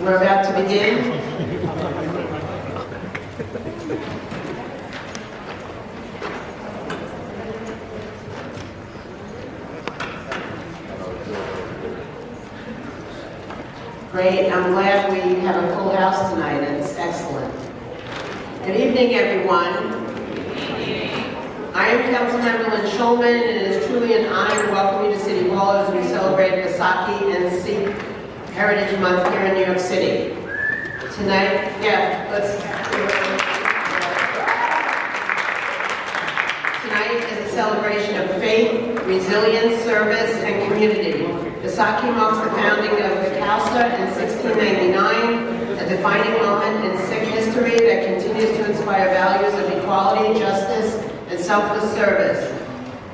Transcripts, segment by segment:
We're about to begin. Great, I'm glad we have a full house tonight. It's excellent. Good evening, everyone. I am Councilmember Lynn Shulman, and it is truly an honor to welcome you to City Hall as we celebrate Vaisakhi and Sikh Heritage Month here in New York City. Tonight, Tonight is a celebration of faith, resilience, service, and community. Vaisakhi marks the founding of the Khalsa in 1699, a defining moment in Sikh history that continues to inspire values of equality, justice, and selfless service.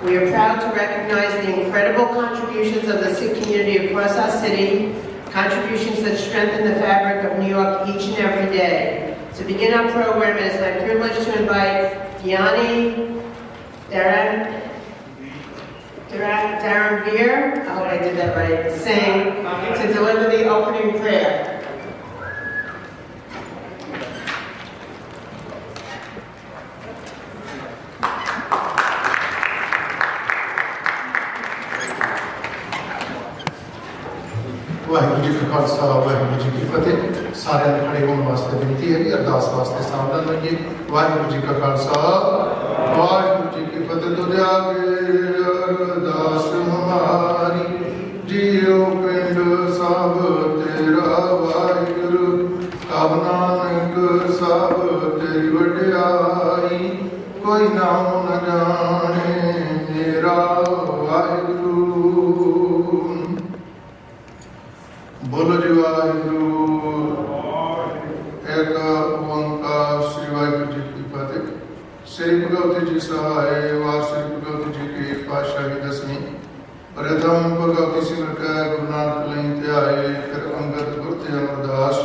We are proud to recognize the incredible contributions of the Sikh community across our city, contributions that strengthen the fabric of New York each and every day. To begin our program, it is my privilege to invite Gianni Dharamveer, I hope I did that right, Singh, to deliver the opening prayer. Waheguru ji ਕਾ ਖਾਲਸਾ ਵਾਹਿਗੁਰੂ ਜੀ ਕੀ ਫਤਿਹ। ਸਾਰਿਆਂ ਨੂੰ ਖੜੇ ਹੋਣ ਵਾਸਤੇ ਬੇਨਤੀ ਹੈ ਕਿ ਅਰਦਾਸ ਵਾਸਤੇ ਸਾਵਧਾਨ ਹੋਈਏ। ਵਾਹਿਗੁਰੂ ਜੀ ਕਾ ਖਾਲਸਾ ਵਾਹਿਗੁਰੂ ਜੀ ਕੀ ਫਤਿਹ। ਦੁਦਿਆਗੇ ਅਰਦਾਸ ਹਮਾਰੀ ਜੀਓ ਪਿੰਡ ਸਭ ਤੇਰਾ ਵਾਹਿਗੁਰੂ, ਕਬ ਨਾਨਕ ਸਭ ਤੇਰੀ ਵਡਿਆਈ, ਕੋਈ ਨਾਮ ਨ ਜਾਣੇ ਮੇਰਾ ਵਾਹਿਗੁਰੂ। बोलो जी वाहिगुरू। एक ओंकार श्री वाहिगुरू जी की फतेह। श्री भगवती जी सहाय वार श्री भगवती जी की पातशाही दसवीं। प्रथम भगवती सिमर के गुरु नानक लई ध्याए, फिर अंगद गुर ते अमरदास।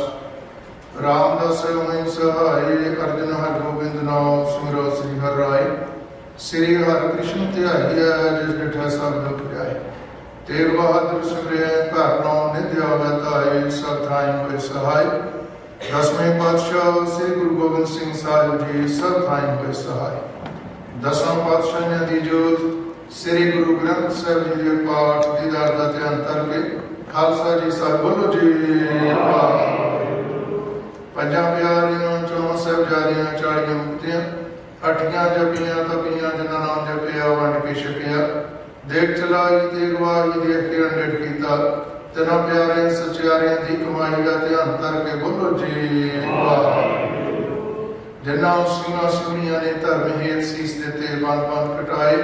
रामदास मई सहाय, अर्जन हर गोबिंद नाम सिमरो श्री हर राय। श्री हर कृष्ण ध्याइए, जिस डिठा सब दुख जाए। तेग बहादुर सिमरे घर नाम नित्या वैताए, सब थाई होए सहाय। दसवें पातशाह श्री गुरु गोबिंद सिंह साहिब जी, सब थाई होए सहाय। दसवां पातशाह दी जोत श्री गुरु ग्रंथ साहिब जी के पाठ दीदार का ध्यान करके खालसा जी साहिब बोलो जी। पंजा प्यारियां चौं साहिबजादियां 40 मुक्तियां, 8 जपियां तपियां जिन्हां नाम जपिया वंड के छकिया। देख चलाई तेग वाही देख के अंडेट कीता, तना प्यारे सचियारियां दी कमाई का ध्यान करके बोलो जी। जिन्ना सिंहा सुनिया ने धर्म हेत सीस देते बन बन कटाए,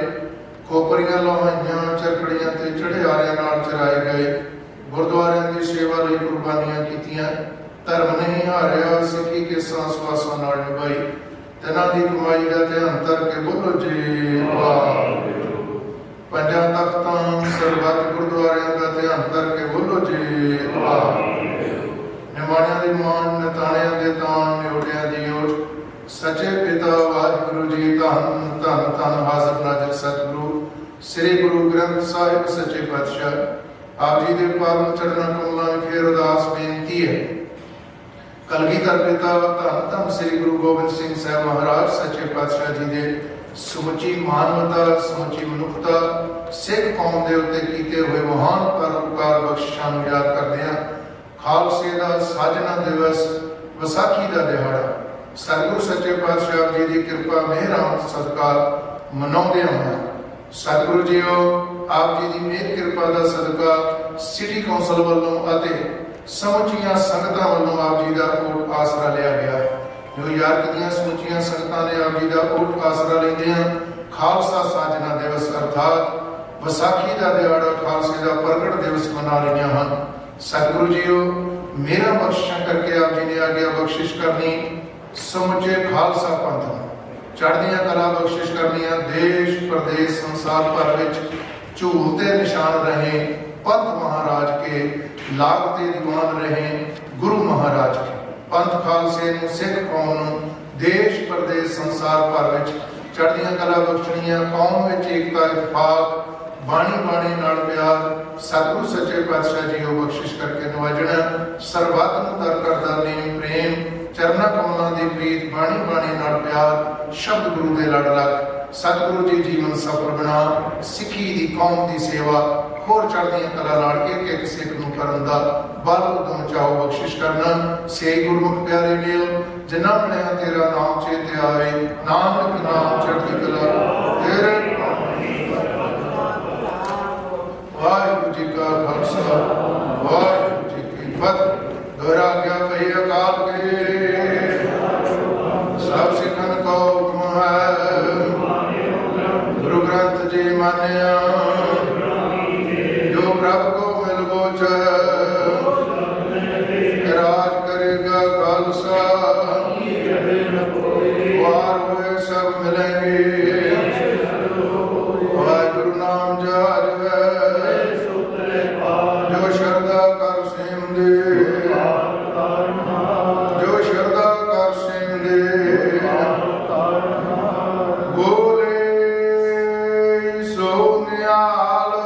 खोपरियां लवाइयां चरखड़ियां ते चढ़े आरियां नाल चराए गए। गुरुद्वारियां दी सेवा लई कुर्बानियां कीतियां, धर्म नहीं हारिया सिक्खी के सांस वासां नाल निभाई। तना दी कमाई का ध्यान करके बोलो जी। पंजा तख्तां सरबत गुरुद्वारियां का ध्यान करके बोलो जी। निमाणियां दी मान, नताणियां दे तान, न्योटियां दी ओट। सच्चे पिता वाहिगुरू जी, धन धन धन हाज़र नाज़र सतगुरु श्री गुरु ग्रंथ साहिब सच्चे पातशाह। आप जी दे पावन चरणा कमलां विखे अरदास बेनती है। कलगीधर पिता धन धन श्री गुरु गोबिंद सिंह साहिब महाराज सच्चे पातशाह जी दे ਸਮੁੱਚੀ ਮਾਨਵਤਾ, ਸਮੁੱਚੀ ਮਨੁੱਖਤਾ, ਸਿੱਖ ਕੌਮ ਦੇ ਉੱਤੇ ਕੀਤੇ ਹੋਏ ਮਹਾਨ ਪਰਉਪਕਾਰ ਬਖਸ਼ਿਸ਼ਾਂ ਨੂੰ ਯਾਦ ਕਰਦੇ ਹਾਂ। ਖਾਲਸੇ ਦਾ ਸਾਜਨਾ ਦਿਵਸ, ਵਿਸਾਖੀ ਦਾ ਦਿਹਾੜਾ ਸਤਿਗੁਰੂ ਸੱਚੇ ਪਾਤਸ਼ਾਹ ਜੀ ਦੀ ਕਿਰਪਾ ਮਿਹਰਾਂ ਸਦਕਾ ਮਨਾਉਂਦੇ ਹਾਂ। ਸਤਿਗੁਰੂ ਜੀਓ, ਆਪ ਜੀ ਦੀ ਮਿਹਰ ਕਿਰਪਾ ਦਾ ਸਦਕਾ ਸਿਟੀ ਕੌਂਸਲ ਵੱਲੋਂ ਅਤੇ ਸਮੁੱਚੀਆਂ ਸੰਗਤਾਂ ਵੱਲੋਂ ਆਪ ਜੀ ਦਾ ਕੋਟ ਆਸਰਾ ਲਿਆ ਗਿਆ। न्यूयॉर्क ਦੀਆਂ ਸਮੁੱਚੀਆਂ ਸੰਗਤਾਂ ਨੇ ਆਪ ਜੀ ਦਾ ਓਟ ਆਸਰਾ ਲੈਂਦੇ ਹਨ। ਖਾਲਸਾ ਸਾਜਨਾ ਦਿਵਸ ਅਰਥਾਤ ਵਿਸਾਖੀ ਦਾ ਦਿਹਾੜਾ ਖਾਲਸੇ ਦਾ ਪ੍ਰਗਟ ਦਿਵਸ ਮਨਾ ਰਹੀਆਂ ਹਨ। ਸਤਿਗੁਰੂ ਜੀਓ, ਮੇਰਾ ਬਖਸ਼ਿਸ਼ਾਂ ਕਰਕੇ ਆਪ ਜੀ ਨੇ ਆਗਿਆ ਬਖਸ਼ਿਸ਼ ਕਰਨੀ। ਸਮੁੱਚੇ ਖਾਲਸਾ ਪੰਥ ਨੂੰ ਚੜ੍ਹਦੀਆਂ ਕਲਾ ਬਖਸ਼ਿਸ਼ ਕਰਨੀਆਂ। ਦੇਸ਼ ਪ੍ਰਦੇਸ਼ ਸੰਸਾਰ ਭਰ ਵਿੱਚ ਝੂਲਤੇ ਨਿਸ਼ਾਨ ਰਹੇ ਪੰਥ ਮਹਾਰਾਜ ਕੇ, ਲਾਗਤੇ ਦੀਵਾਨ ਰਹੇ ਗੁਰੂ ਮਹਾਰਾਜ ਕੇ। पंथ खालसे नूं, सिख कौम नूं देश प्रदेश संसार भर विच चढ़दियां कला बख्शणियां। कौम विच एकता इतफाक, बाणी बाणी नाल प्यार सतगुरु सच्चे पातशाह जी को बख्शिश करके नवाजना। ਸਰਬੱਤ ਨੂੰ ਦਰ ਕਰਦਾ ਨੇਮ ਪ੍ਰੇਮ, ਚਰਨਾ ਕਮਲਾਂ ਦੀ ਪ੍ਰੀਤ, ਬਾਣੀ ਬਾਣੀ ਨਾਲ ਪਿਆਰ, ਸ਼ਬਦ ਗੁਰੂ ਦੇ ਲੜ ਲੱਗ। ਸਤਿਗੁਰੂ ਜੀ ਜੀਵਨ ਸਫਲ ਬਣਾ, ਸਿੱਖੀ ਦੀ ਕੌਮ ਦੀ ਸੇਵਾ, ਹੋਰ ਚੜ੍ਹਦੀਆਂ ਕਲਾ ਨਾਲ ਇੱਕ ਇੱਕ ਸਿੱਖ ਨੂੰ ਕਰਨ ਦਾ ਬਲ ਉਦਮ ਚਾਓ ਬਖਸ਼ਿਸ਼ ਕਰਨਾ। ਸੇ ਗੁਰਮੁਖ ਪਿਆਰੇ ਲਿਓ, ਜਿਨ੍ਹਾਂ ਬਣਿਆ ਤੇਰਾ ਨਾਮ ਚੇਤੇ ਆਏ, ਨਾਨਕ ਨਾਮ ਚੜ੍ਹਦੀ ਕਲਾ ਤੇਰੇ। ਵਾਹਿਗੁਰੂ ਜੀ ਕਾ ਖਾਲਸਾ, ਵਾਹਿਗੁਰੂ ਜੀ ਕੀ ਫਤਿਹ। ਦੁਹਰਾ ਆਗਿਆ ਪਈ ਅਕਾਲ ਕੇ, ਸਭ ਸਿੱਖਨ ਕੋ ਹੁਕਮ ਹੈ, ਗੁਰੂ ਗ੍ਰੰਥ ਜੀ ਮਾਨਿਆ, ਜੋ ਪ੍ਰਭ ਕੋ ਮਿਲ ਬੋਚੈ, ਰਾਜ ਕਰੇਗਾ ਖਾਲਸਾ, ਵਾਰ ਹੋਏ ਸਭ ਮਿਲेंगे, ਵਾਹਿਗੁਰੂ ਨਾਮ ਜਪੈ, ਜੋ ਸ਼ਰਧਾ ਕਰ ਸੇਵਦੇ, ਜੋ ਸ਼ਰਧਾ ਕਰ ਸੇਵਦੇ, ਬੋਲੇ ਸੋ ਨਿਹਾਲ।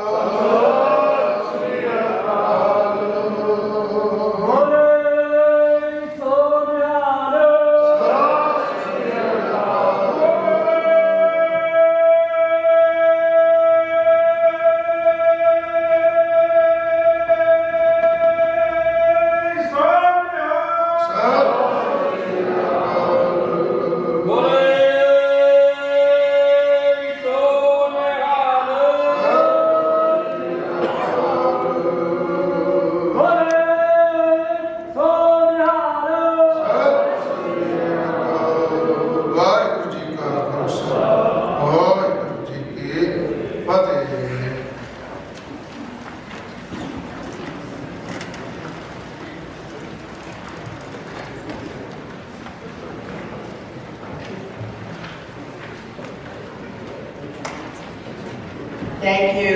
Thank you,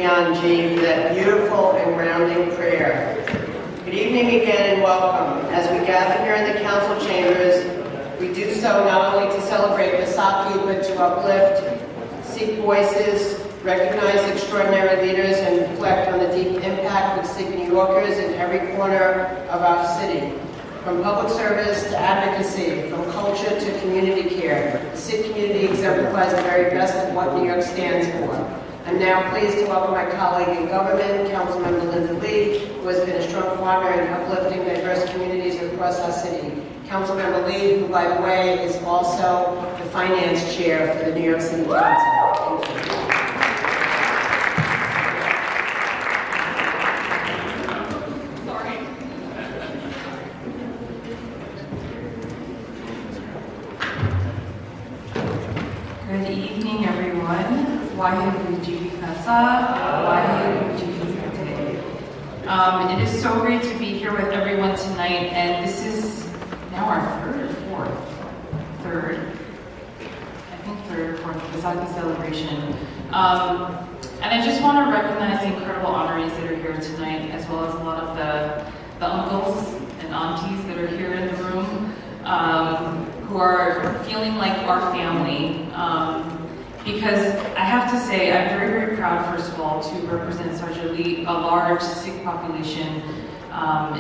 Yanji, for that beautiful and grounding prayer. Good evening again and welcome. As we gather here in the council chambers, we do so not only to celebrate Vaisakhi, but to uplift Sikh voices, recognize extraordinary leaders, and reflect on the deep impact of Sikh New Yorkers in every corner of our city. From public service to advocacy, from culture to community care, the Sikh community exemplifies the very best of what New York stands for. I'm now pleased to welcome my colleague in government, Councilmember Linda Lee, who has been a strong partner in uplifting diverse communities across our city. Councilmember Lee, who, by the way, is also the finance chair for the New York City Council. Thank you. Good evening, everyone. Waheguru Ji Ki Khalsa, Waheguru Ji Ki Fateh. It is so great to be here with everyone tonight, and this is now our third or fourth Vaisakhi celebration. And I just want to recognize the incredible honorees that are here tonight, as well as a lot of the uncles and aunties that are here in the room, who are feeling like our family. Because I have to say, I'm very, very proud, first of all, to represent such a large Sikh population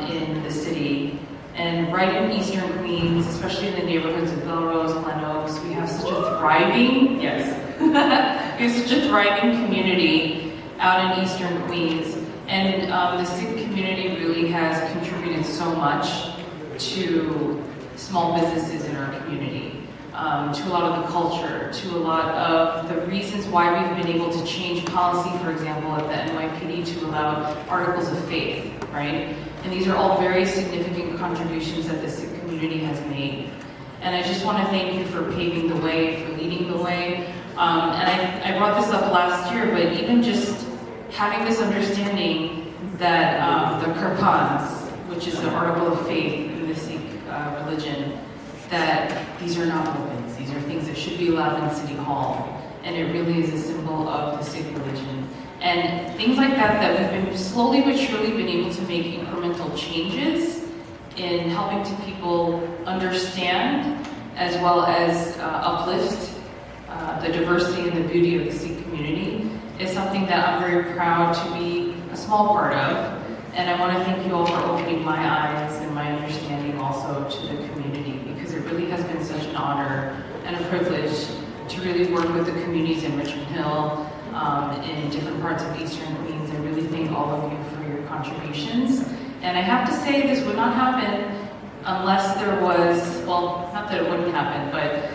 in the city. And right in Eastern Queens, especially in the neighborhoods of Belrose, Glen Oaks, we have such a thriving, we have such a thriving community out in Eastern Queens. And the Sikh community really has contributed so much to small businesses in our community. To a lot of the culture, to a lot of the reasons why we've been able to change policy, for example, at the NYPD to allow articles of faith, right? And these are all very significant contributions that the Sikh community has made. And I just want to thank you for paving the way, for leading the way. And I brought this up last year, but even just having this understanding that the Kirpans, which is the article of faith in the Sikh religion, that these are not weapons. These are things that should be allowed in City Hall. And it really is a symbol of the Sikh religion. And things like that we've been slowly but surely been able to make incremental changes in helping to people understand, as well as uplift the diversity and the beauty of the Sikh community, is something that I'm very proud to be a small part of. And I want to thank you all for opening my and a privilege to really work with the communities in Richmond Hill, in different parts of Eastern Queens. I really thank all of you for your contributions. And I have to say this would not happen unless there was, well, not that it wouldn't happen, but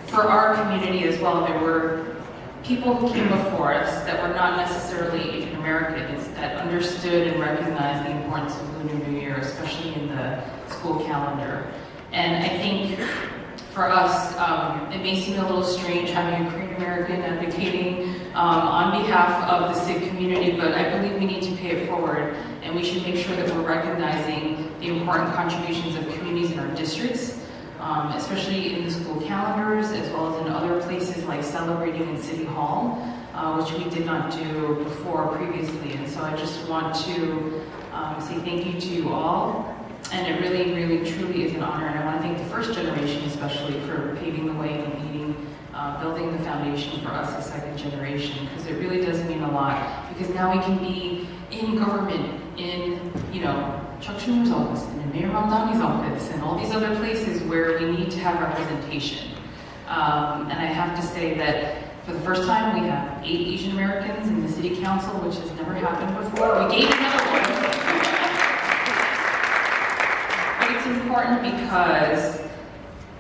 for our community as well, there were people who came before us that were not necessarily Asian Americans that understood and recognized the importance of Lunar New Year, especially in the school calendar. And I think for us, it may seem a little strange having a Korean American advocating on behalf of the Sikh community, but I believe we need to pay it forward, and we should make sure that we're recognizing the important contributions of communities in our districts, especially in the school calendars, as well as in other places like celebrating in City Hall, which we did not do before previously. And so I just want to say thank you to you all. And it really, really, truly is an honor. And I want to thank the first generation especially for paving the way and leading, building the foundation for us, the second generation, because it really does mean a lot. Because now we can be in government, in, Chuck Schumer's office, and in Mayor Ramdani's office, and all these other places where we need to have representation. And I have to say that for the first time, we have 8 Asian Americans in the City Council, which has never happened before. We gained another one. It's important because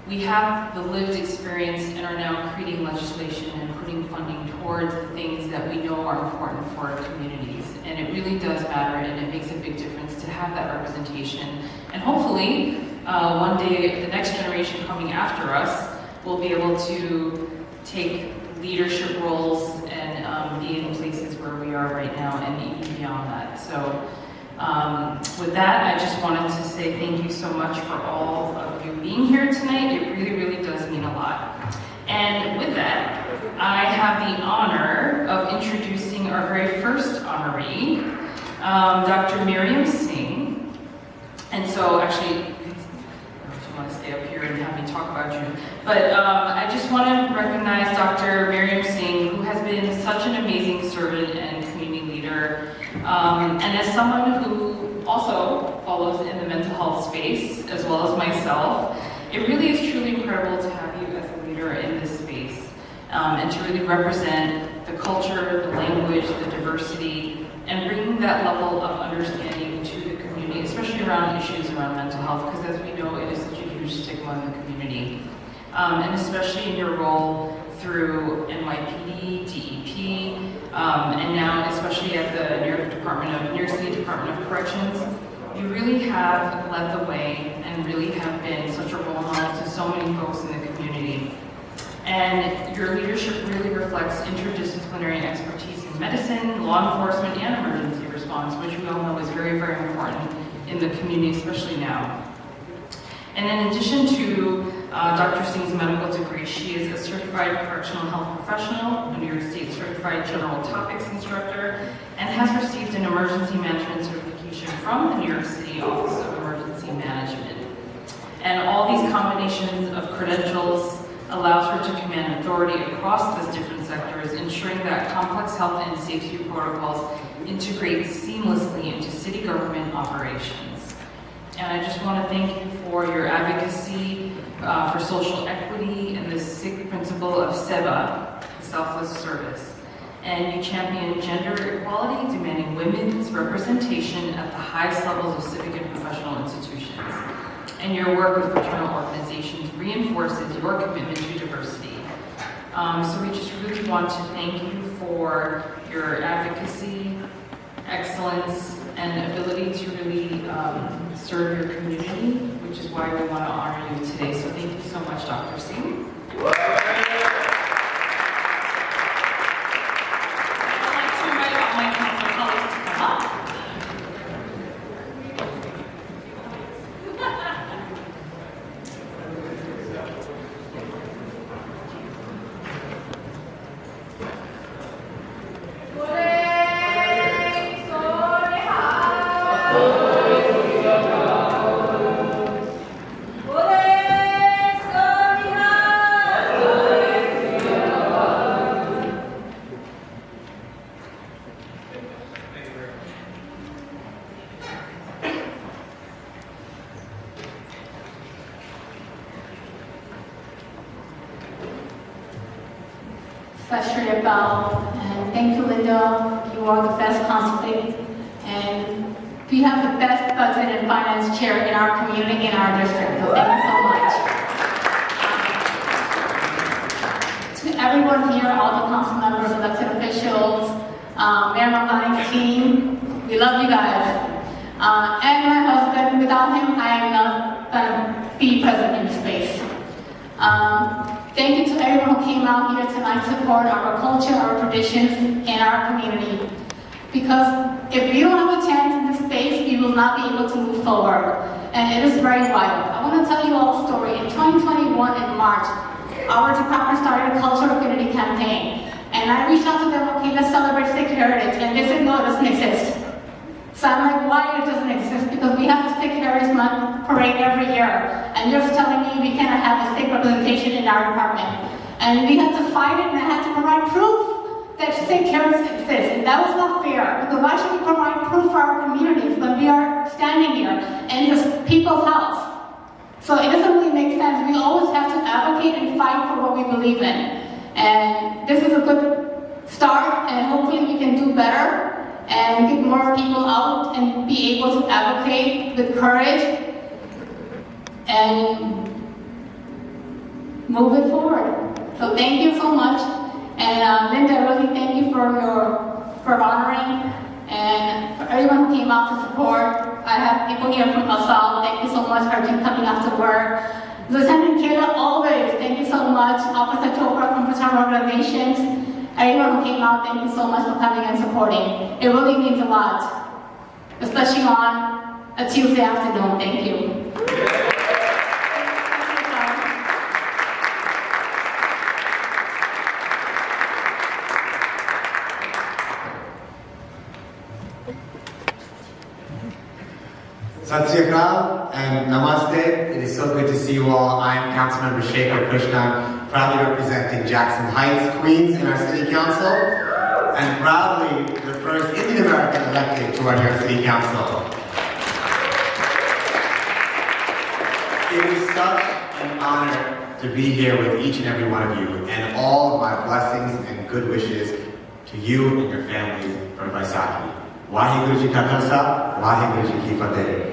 we have the lived experience and are now creating legislation and putting funding towards the things that we know are important for our communities. And it really does matter, and it makes a big difference to have that representation. And hopefully, one day, the next generation coming after us will be able to take leadership roles and be in places where we are right now and even beyond that. So. With that, I just wanted to say thank you so much for all of you being here tonight. It really, really does mean a lot. And with that, I have the honor of introducing our very first honoree, Dr. Miriam Singh. And so actually, if you want to stay up here and have me talk about you, but I just want to recognize Dr. Miriam Singh, who has been such an amazing servant and community leader. And as someone who also follows in the mental health space, as well as myself, it really is truly incredible to have you as a leader in this space, and to really represent the culture, the language, the diversity, and bringing that level of understanding to the community, especially around issues around mental health, because as we know, it is such a huge stigma in the community. And especially in your role through NYPD, DEP, and now especially at the New York City Department of Corrections, you really have led the way and really have been such a role model to so many folks in the community. And your leadership really reflects interdisciplinary expertise in medicine, law enforcement, and emergency response, which we all know is very, very important in the community, especially now. And in addition to Dr. Singh's medical degree, she is a certified correctional health professional, a New York State certified general topics instructor, and has received an emergency management certification from the New York City Office of Emergency Management. And all these combinations of credentials allows her to command authority across those different sectors, ensuring that complex health and safety protocols integrate seamlessly into city government operations. And I just want to thank you for your advocacy for social equity and the Sikh principle of seva, selfless service. And you champion gender equality, demanding women's representation at the highest levels of civic and professional institutions. And your work with fraternal organizations reinforces your commitment to diversity. So we just really want to thank you for your advocacy, excellence, and ability to really serve your community, which is why we want to honor you today. So thank you so much, Dr. Singh. I'd like to invite all my council colleagues to come up. Sri Akal, and thank you, Linda. You are the best consulate, and we have the best budget and finance chair in our community, in our district, so thank you so much. To everyone here, all the council members, elected officials, Mayor Mamani's team, we love you guys. And my husband, without him, I am not gonna be present in this space. Thank you to everyone who came out here tonight to support our culture, our traditions, and our community. Because if we don't have a chance in this space, we will not be able to move forward. And it is very vital. I want to tell you all a story. In 2021, in March, our department started a cultural affinity campaign. And I reached out to them, okay, let's celebrate Sikh heritage. And they said, no, it doesn't exist. So I'm like, why it doesn't exist? Because we have a Sikh Heritage Month parade every year. And you're telling me we cannot have a Sikh representation in our department. And we had to fight it, and I had to provide proof that Sikh heritage exists. And that was not fair, because why should we provide proof for our communities when we are standing here in this people's house? So it doesn't really make sense. We always have to advocate and fight for what we believe in. And this is a good start, and hopefully we can do better and get more people out and be able to advocate with courage and move it forward. So thank you so much. And Linda, really thank you for honoring, and for everyone who came out to support. I have people here from Asal, thank you so much for coming after work. Lieutenant Kira, always, thank you so much. Officer Chopra from fraternal organizations. Everyone who came out, thank you so much for coming and supporting. It really means a lot, especially on a Tuesday afternoon. Thank you. Sat Sri Akal and Namaste. It is so good to see you all. I am Councilmember Shekhar Krishnan, proudly representing Jackson Heights, Queens in our City Council, and proudly the first Indian American elected to our New York City Council. It is such an honor to be here with each and every one of you, and all of my blessings and good wishes to you and your families from Vaisakhi. Waheguru Ji Ka Khalsa, Waheguru Ji Ki Fateh.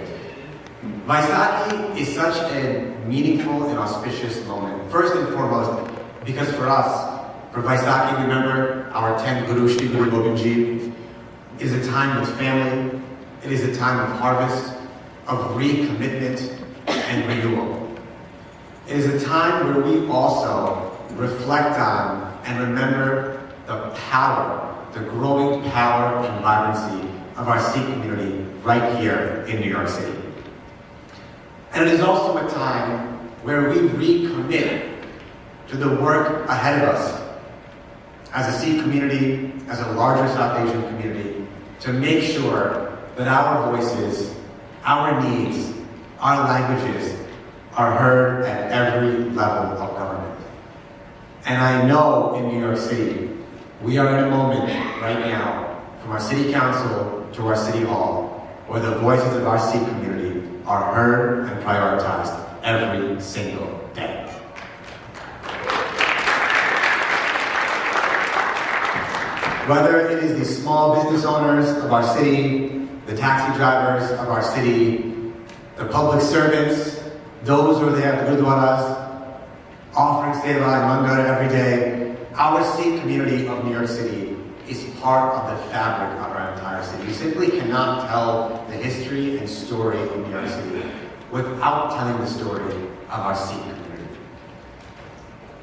Vaisakhi is such a meaningful and auspicious moment. First and foremost, because for us, for Vaisakhi, remember our 10th Guru, Shri Guru Gobind Ji. It is a time with family. It is a time of harvest, of recommitment and renewal. It is a time where we also reflect on and remember the power, the growing power and vibrancy of our Sikh community right here in New York City. And it is also a time where we recommit to the work ahead of us as a Sikh community, as a larger South Asian community, to make sure that our voices, our needs, our languages are heard at every level of government. And I know in New York City, we are in a moment right now, from our City Council to our City Hall, where the voices of our Sikh community are heard and prioritized every single day. Whether it is the small business owners of our city, the taxi drivers of our city, the public servants, those who are there at the Gurdwaras, offering seva and mangar every day, our Sikh community of New York City is part of the fabric of our entire city. You simply cannot tell the history and story of New York City without telling the story of our Sikh community.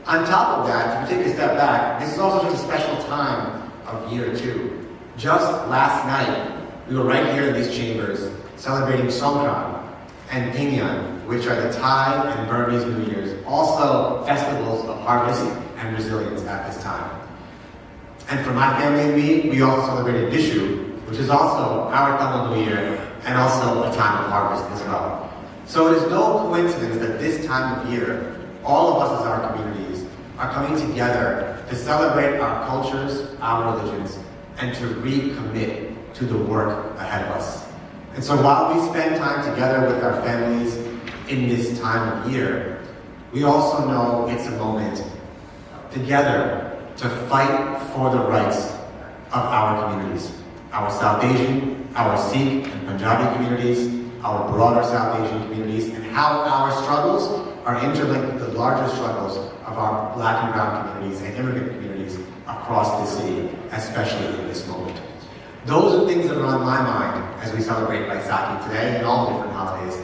On top of that, if we take a step back, this is also just a special time of year too. Just last night, we were right here in these chambers celebrating Songkran and Pingyan, which are the Thai and Burmese New Year's, also festivals of harvest and resilience at this time. And for my family and me, we also celebrated Vishu, which is also our Tamil New Year, and also a time of harvest as well. So it is no coincidence that this time of year, all of us as our communities are coming together to celebrate our cultures, our religions, and to recommit to the work ahead of us. And so while we spend time together with our families in this time of year, we also know it's a moment together to fight for the rights of our communities, our South Asian, our Sikh and Punjabi communities, our broader South Asian communities, and how our struggles are interlinked with the larger struggles of our Black and brown communities and immigrant communities across the city, especially in this moment. Those are things that are on my mind as we celebrate Vaisakhi today and all the different holidays.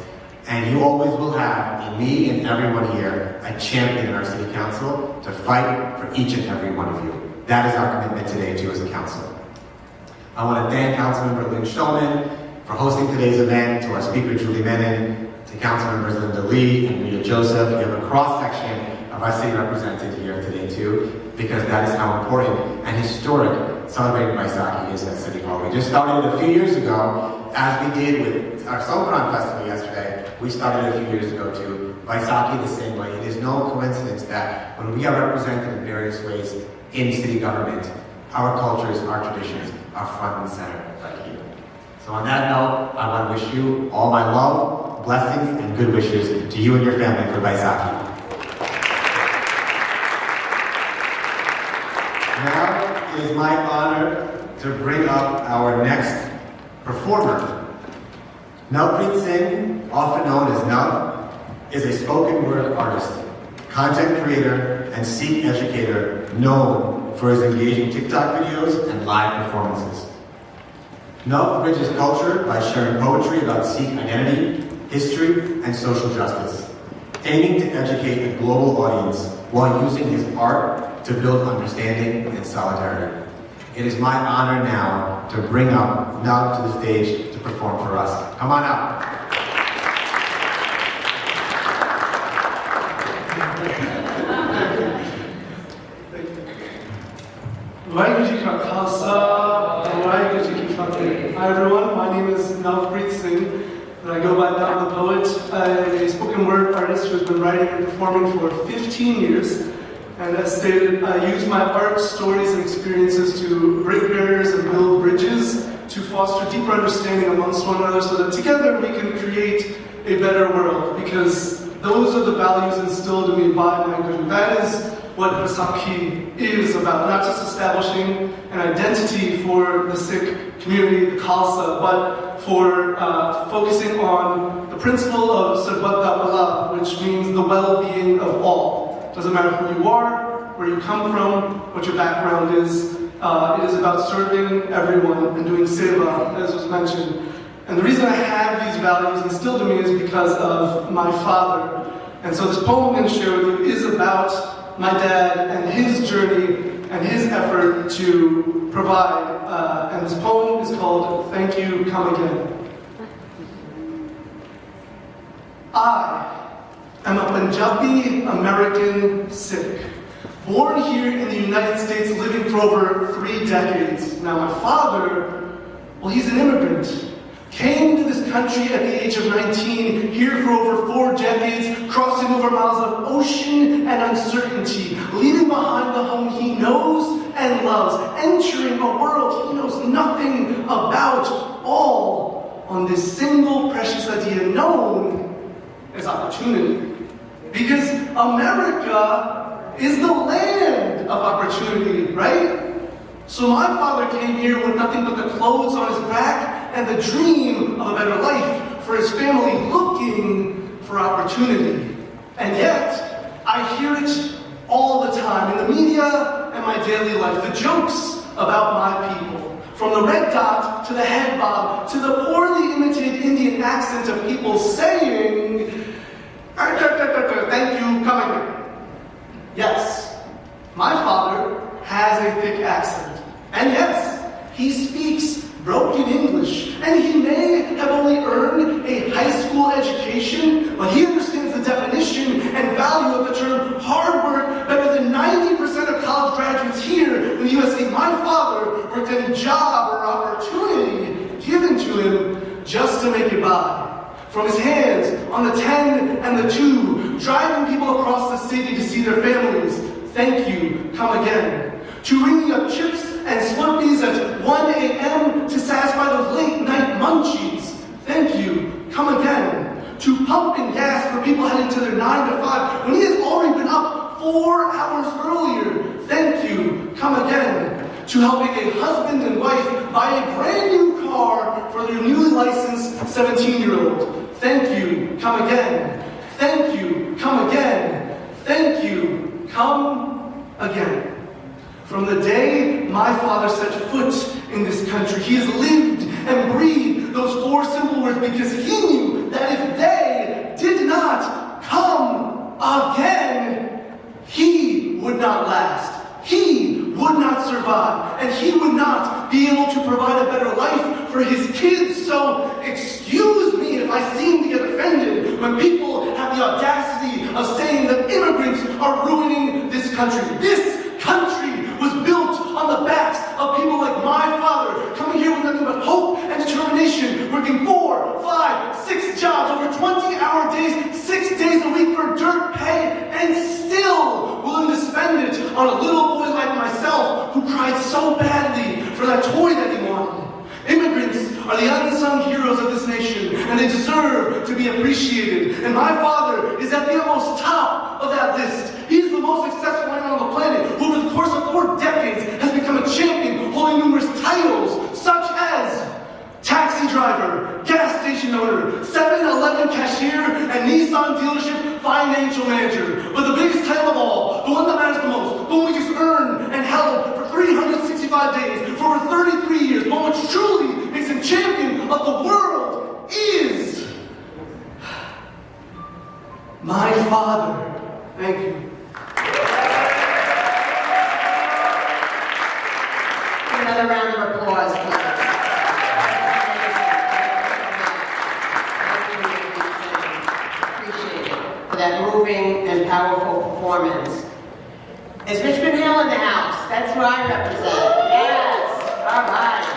And you always will have, in me and everyone here, a champion in our city council to fight for each and every one of you. That is our commitment today to you as a council. I want to thank Councilmember Lynn Shulman for hosting today's event, to our speaker Julie Menon, to Councilmembers Linda Lee and Rita Joseph. You have a cross-section of our city represented here today too, because that is how important and historic celebrating Vaisakhi is at City Hall. We just started it a few years ago, as we did with our Songkran Festival yesterday. We started it a few years ago too. Vaisakhi the same way. It is no coincidence that when we are represented in various ways in city government, our cultures, our traditions are front and center right here. So on that note, I want to wish you all my love, blessings, and good wishes to you and your family for Vaisakhi. Now it is my honor to bring up our next performer. Navpreet Singh, often known as Nav, is a spoken word artist, content creator, and Sikh educator known for his engaging TikTok videos and live performances. Nav bridges culture by sharing poetry about Sikh identity, history, and social justice, aiming to educate a global audience while using his art to build understanding and solidarity. It is my honor now to bring up Nav to the stage to perform for us. Come on up. Vaisakhi Ji ka Khalsa and Vaisakhi Ji ki Fateh. Hi everyone, my name is Navpreet Singh, and I go by Nav the Poet. I'm a spoken word artist who has been writing and performing for 15 years. And as stated, I use my art, stories, and experiences to break barriers and build bridges to foster deeper understanding amongst one another so that together we can create a better world, because those are the values instilled in me by my guru. That is what Vaisakhi is about, not just establishing an identity for the Sikh community, the Khalsa, but for focusing on the principle of Sarbat da Bhala, which means the well-being of all. Doesn't matter who you are, where you come from, what your background is. It is about serving everyone and doing seva, as was mentioned. And the reason I have these values instilled in me is because of my father. And so this poem I'm going to share with you is about my dad and his journey and his effort to provide. And this poem is called Thank You, Come Again. I am a Punjabi American Sikh, born here in the United States, living for over 3 decades. Now my father, well, he's an immigrant. Came to this country at the age of 19, here for over 4 decades, crossing over miles of ocean and uncertainty, leaving behind the home he knows and loves, entering a world he knows nothing about, all on this single precious idea known as opportunity. Because America is the land of opportunity, right? So my father came here with nothing but the clothes on his back and the dream of a better life for his family, looking for opportunity. And yet, I hear it all the time in the media and my daily life, the jokes about my people. From the red dot to the head bob to the poorly imitated Indian accent of people saying, thank you, come again. Yes, my father has a thick accent. And yes, he speaks broken English. And he may have only earned a high school education, but he understands the definition and value of the term hard work better than 90% of college graduates here in the USC. My father worked any job or opportunity given to him just to make it by. From his hands on the 10 and the 2, driving people across the city to see their families. Thank you, come again. To ringing up chips and Slurpees at 1 a.m. to satisfy those late night munchies. Thank you, come again. To pumping gas for people heading to their 9 to 5 when he has already been up 4 hours earlier. Thank you, come again, to helping a husband and wife buy a brand new car for their newly licensed 17-year-old. Thank you, come again. Thank you, come again. Thank you, come again. From the day my father set foot in this country, he has lived and breathed those 4 simple words because he knew that if they did not come again, he would not last. He would not survive, and he would not be able to provide a better life for his kids. So, excuse me if I seem to get offended when people have the audacity of saying that immigrants are ruining this country. This country was built on the backs of people like my father, coming here with nothing but hope and determination, working 4, 5, 6 jobs over 20-hour days, 6 days a week for dirt pay, and still willing to spend it on a little boy like myself who cried so badly for that toy that he wanted. Immigrants are the unsung heroes of this nation, and they deserve to be appreciated. And my father is at the utmost top of that list. He is the most successful man on the planet, who over the course of 4 decades has become a champion, holding numerous titles, such as taxi driver, gas station owner, 7-Eleven cashier, and Nissan dealership financial manager. But the biggest title of all, the one that matters the most, the one we just earned and held for 365 days, for over 33 years, the one which truly makes him champion of the world, is my father. Thank you. Another round of applause, please. Appreciate it for that moving and powerful performance. Is Richmond Hill in the house? That's who I represent. Yes. All right.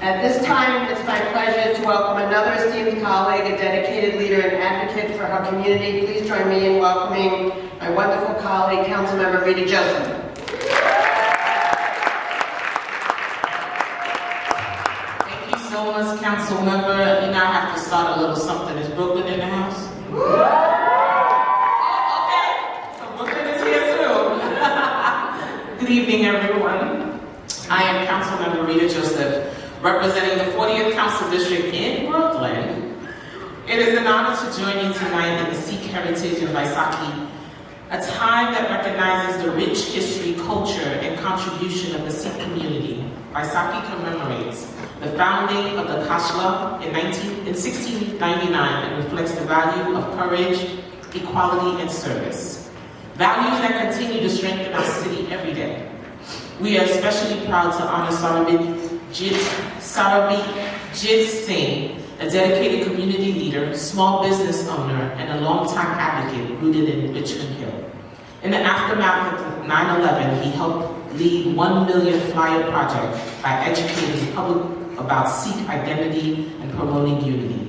At this time, it's my pleasure to welcome another esteemed colleague, a dedicated leader and advocate for her community. Please join me in welcoming my wonderful colleague, Councilmember Rita Joseph. Thank you so much, Council Member. You know, I have to start a little something. Is Brooklyn in the house? Okay, so Brooklyn is here too. Good evening, everyone. I am Councilmember Rita Joseph, representing the 40th Council District in Brooklyn. It is an honor to join you tonight in the Sikh heritage of Vaisakhi, a time that recognizes the rich history, culture, and contribution of the Sikh community. Vaisakhi commemorates the founding of the Kashla in 1699 and reflects the value of courage, equality, and service. Values that continue to strengthen our city every day. We are especially proud to honor Sarabjit Singh, a dedicated community leader, small business owner, and a longtime advocate rooted in Richmond Hill. In the aftermath of 9/11, he helped lead 1 Million Flyer project by educating the public about Sikh identity and promoting unity.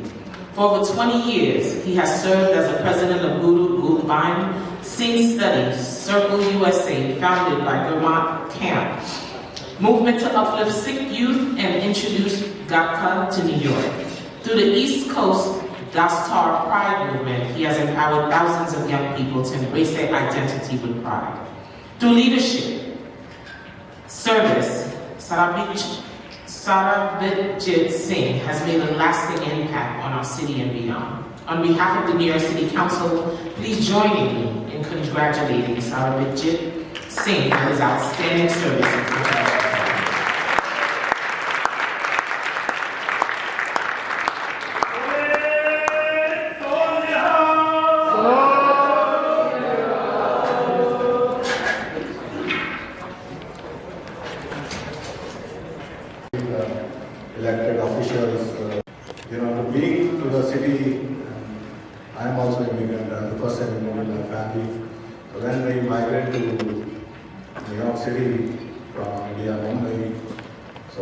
For over 20 years, he has served as the president of Guru Gobind Singh Studies Circle USA, founded by Gurmat Camp, movement to uplift Sikh youth and introduce Gakha to New York. Through the East Coast Dastar Pride movement, he has empowered thousands of young people to embrace their identity with pride. Through leadership, service, Sarabjit Singh has made a lasting impact on our city and beyond. On behalf of the New York City Council, please join me in congratulating Sarabjit Singh for his outstanding service and contribution. Elected officials, to being to the city. I'm also an immigrant. I'm the first immigrant in my family. So when we migrated to New York City from India, Mumbai, so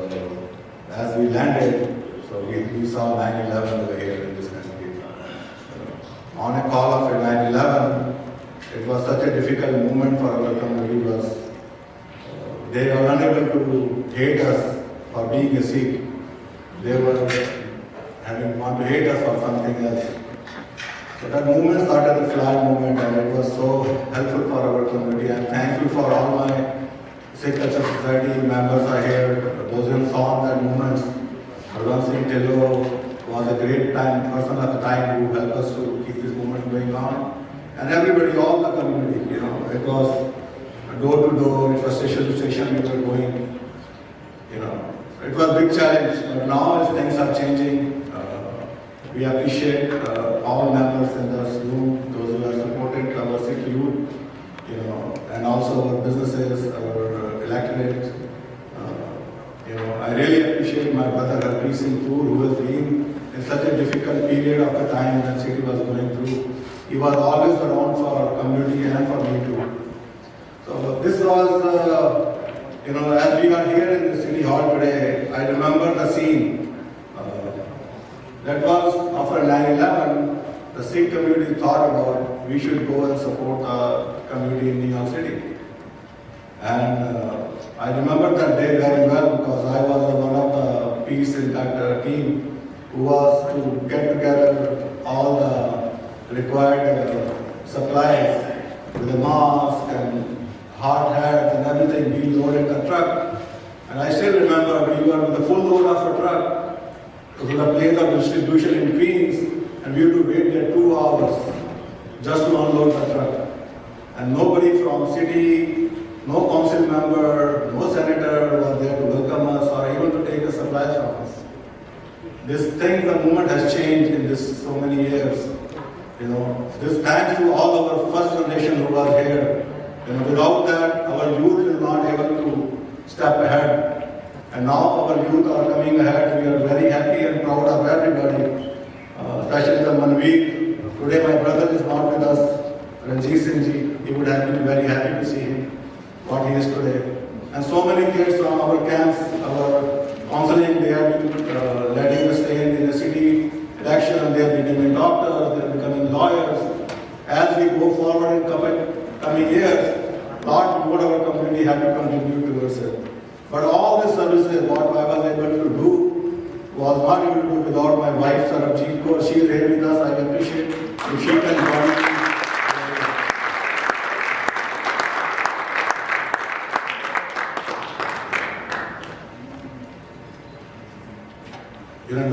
as we landed, so we saw 9/11 over here in this country. On a call of 9/11, it was such a difficult moment for our community because they were unable to hate us for being a Sikh. They were want to hate us for something else. So So that movement started the flag movement, and it was so helpful for our community. I'm thankful for all my Sikh Culture Society members are here, those who saw that movement. Arvind Singh Tillo was a great person at the time who helped us to keep this movement going on. And everybody, all the community, it was door to door, it was station to station we were going. It was a big challenge, but now as things are changing, we appreciate all members in this room, those who have supported our Sikh youth, and also our businesses, our electorate. I really appreciate my brother Harpreet Singh Toor, who has been in such a difficult period of the time that city was going through. He was always around for our community and for me too. So this was, as we are here in the city hall today, I remember the scene. That was after 9/11, the Sikh community thought about we should go and support the community in New York City. And I remember that day very well because I was one of the peace in that team who was to get together all the required supplies with the mask and hard hats and everything being loaded in the truck. And I still remember we were with a full load of a truck to the place of distribution in Queens, and we had to wait there 2 hours just to unload the truck. And nobody from city, no council member, no senator was there to welcome us or even to take the supplies from us. This thing, the movement has changed in this so many years. This thanks to all our first generation who was here. Without that, our youth is not able to step ahead. And now our youth are coming ahead. We are very happy and proud of everybody, especially the Manveer. Today my brother is not with us, Ranjit Singh ji. He would have been very happy to see him, what he is today. And so many kids from our camps, our counseling, they have been letting us stay in the city election, and they are becoming doctors, they are becoming lawyers. As we go forward in coming years, lot more our community have to contribute towards it. But all these services, what I was able to do, was not able to do without my wife, Sarabjit Kaur. She is here with us. I appreciate if she can join me.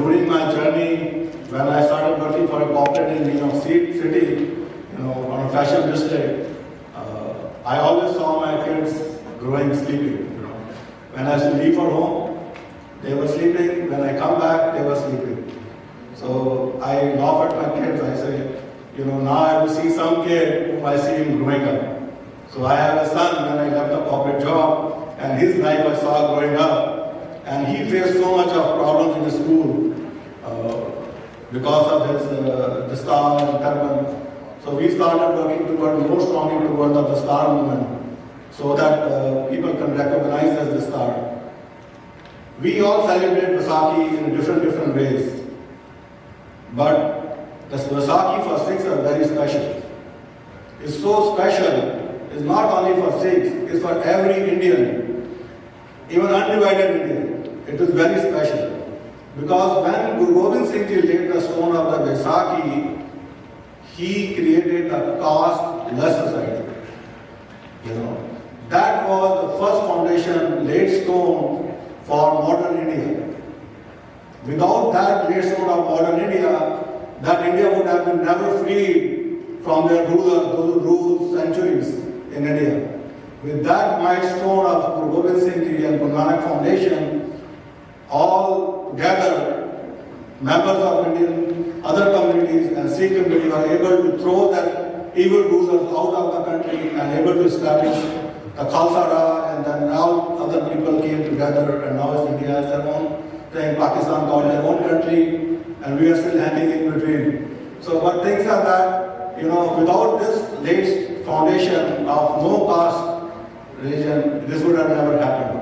During my journey, when I started working for a corporate in New York City, on a fashion district, I always saw my kids growing sleeping. When I used to leave for home, they were sleeping. When I come back, they were sleeping. So I laugh at my kids. I say, now I will see some kid whom I see him growing up. So I have a son when I left the corporate job, and his life I saw growing up. And he faced so much of problems in the school because of his the star and turban. So we started working more strongly towards the star movement, so that people can recognize as the star. We all celebrate Vaisakhi in different ways, but the Vaisakhi for Sikhs are very special. It's so special, it's not only for Sikhs, it's for every Indian, even undivided Indian. It is very special. Because when Guru Gobind Singh Ji laid the stone of the Vaisakhi, he created a caste-less society. That was the first foundation, laid stone for modern India. Without that laid stone of modern India, that India would have been never freed from their rulers, those who ruled centuries in India. With that milestone of Guru Gobind Singh Ji and Guru Nanak Foundation, all together, members of Indian, other communities and Sikh community were able to throw that evil rulers out of the country and able to establish the Khalsa Raj, and then all other people came together, and now India has their own thing, Pakistan called their own country, and we are still hanging in between. So, but things are that, without this late foundation of no caste religion, this would have never happened.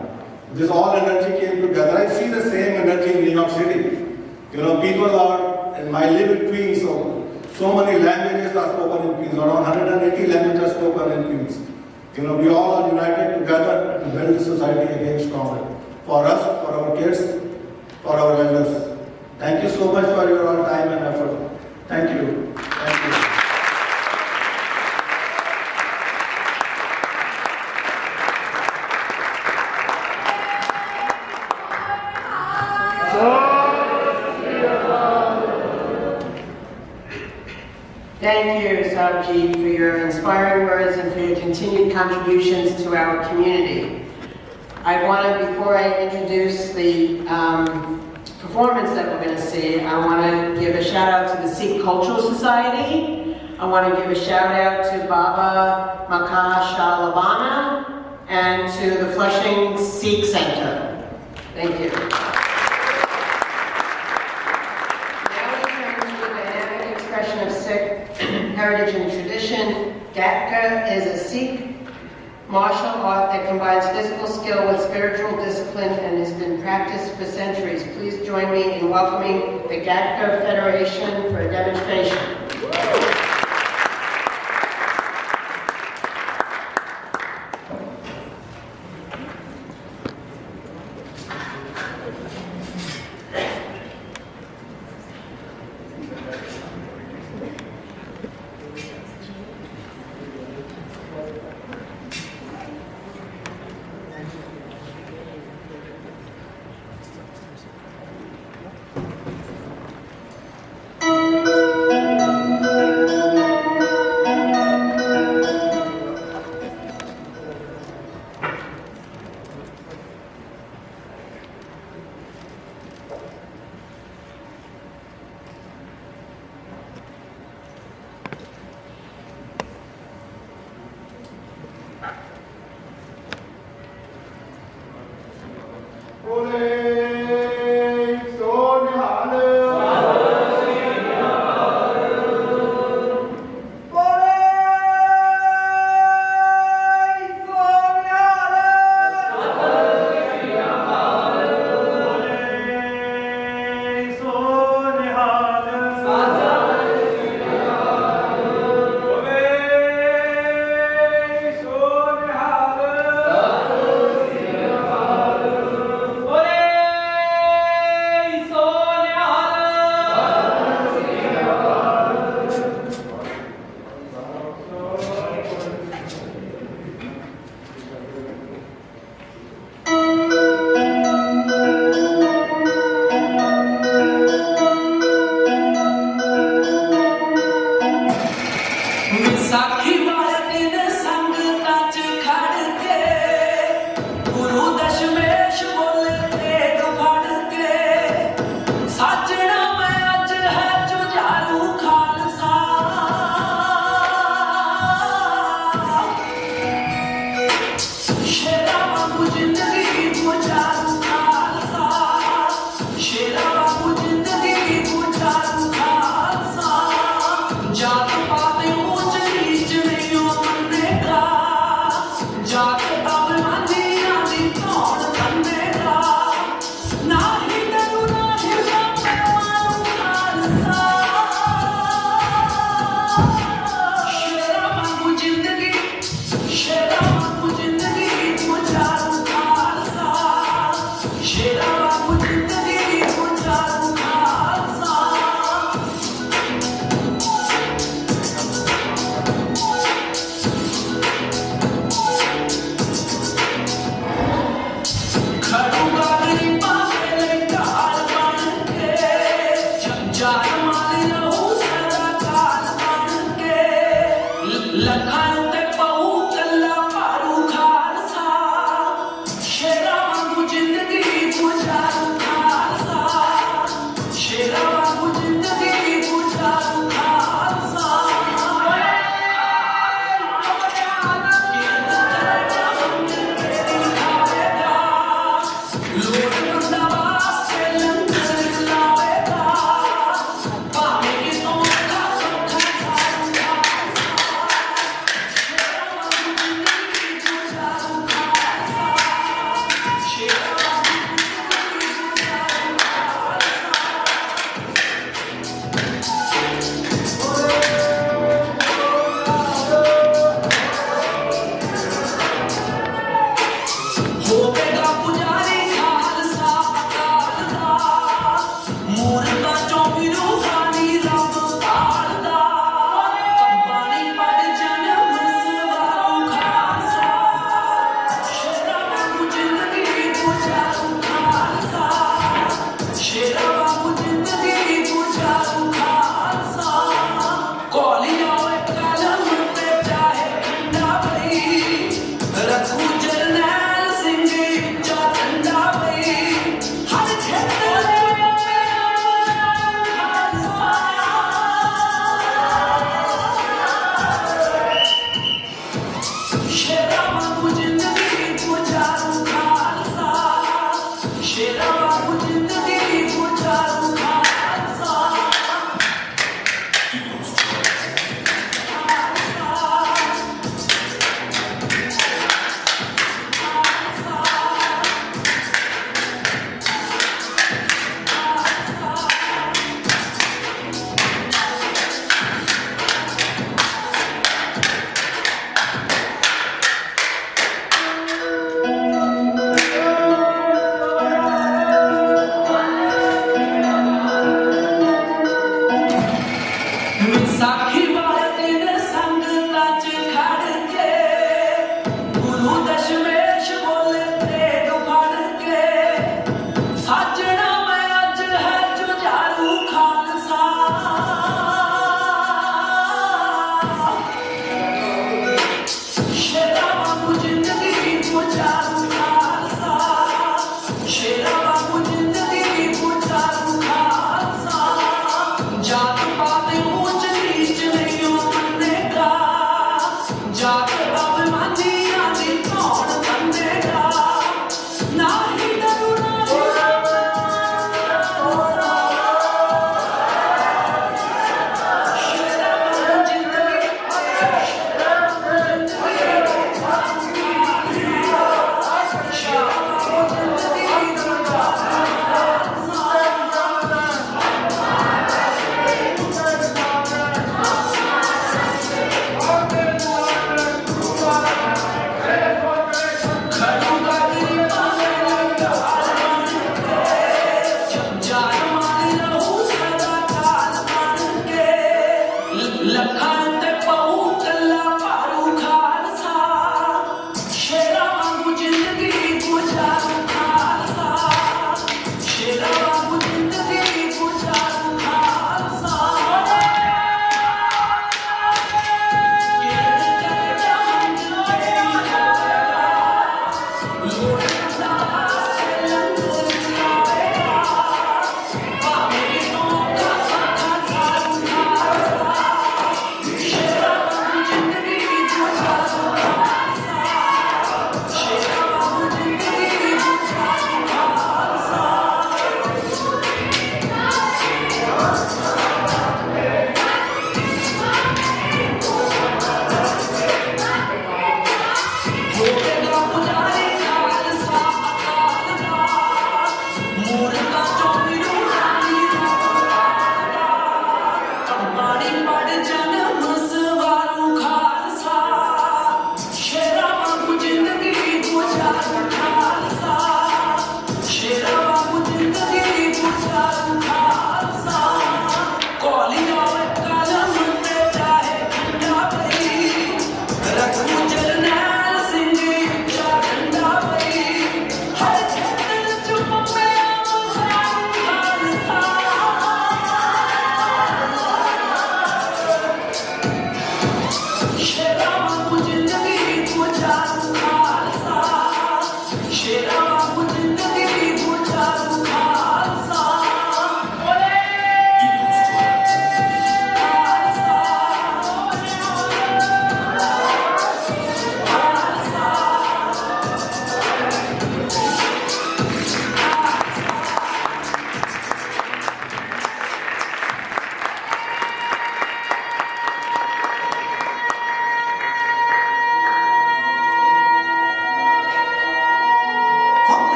This all energy came together. I see the same energy in New York City. People are, and I live in Queens, so many languages are spoken in Queens, around 180 languages are spoken in Queens. We all are united together to build the society again stronger. For us, for our kids, for our elders. Thank you so much for your time and effort. Thank you. Thank you. Thank you, Sabji, for your inspiring words and for your continued contributions to our community. I want to, before I introduce the performance that we're going to see, I want to give a shout out to the Sikh Cultural Society. I want to give a shout out to Baba Makah Shah Labana and to the Flushing Sikh Center. Thank you. Now we turn to the dynamic expression of Sikh heritage and tradition. Gatka is a Sikh martial art that combines physical skill with spiritual discipline and has been practiced for centuries. Please join me in welcoming the Gatka Federation for a demonstration.